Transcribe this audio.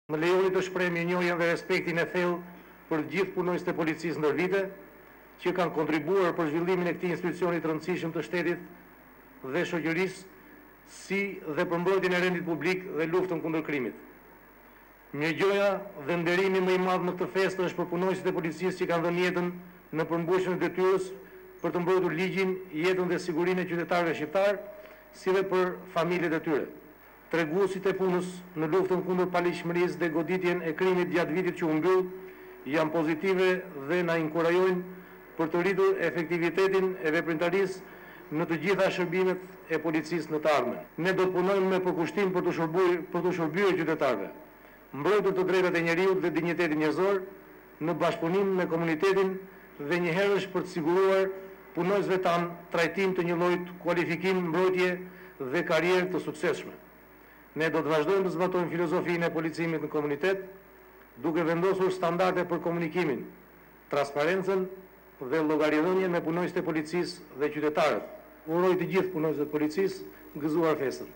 Më lejoni të shpreh mirënjohjen dhe respektin e thellë për gjithë punonjësit e policisë ndër vite që kanë kontribuar për zhvillimin e këtij institucioni të rëndësishëm të shtetit dhe shoqërisë, si dhe për mbrojtjen e rendit publik dhe luftën kundër krimit. Mirëgjoja dhe nderimi më i madh në këtë festë është për punonjësit e policisë që kanë dhënë jetën në përmbushjen e detyrës për të mbrojtur ligjin, jetën dhe sigurinë e qytetarëve shqiptar, si dhe për familjet e tyre. Treguesit e punës në luftën kundër paligjshmërisë dhe goditjen e krimit gjatë vitit që u mbyll janë pozitive dhe na inkurajojnë për të rritur efektivitetin e veprimtarisë në të gjitha shërbimet e policisë në të ardhmen. Ne do të punojmë me përkushtim për të shërbyer qytetarëve, mbrojtur të drejtat e njeriut dhe dinjitetin njerëzor në bashkëpunim me komunitetin dhe njëherësh për të siguruar punonjësve tanë trajtim të një lloji kualifikim, mbrojtje dhe karrierë të suksesshme. Ne do të vazhdojmë të zbatojmë filozofinë e policimit në komunitet, duke vendosur standarde për komunikimin, transparencën dhe llogaridhënien me punonjësit e policisë dhe qytetarët. Uroj të gjithë punonjësit e policisë gëzuar festën.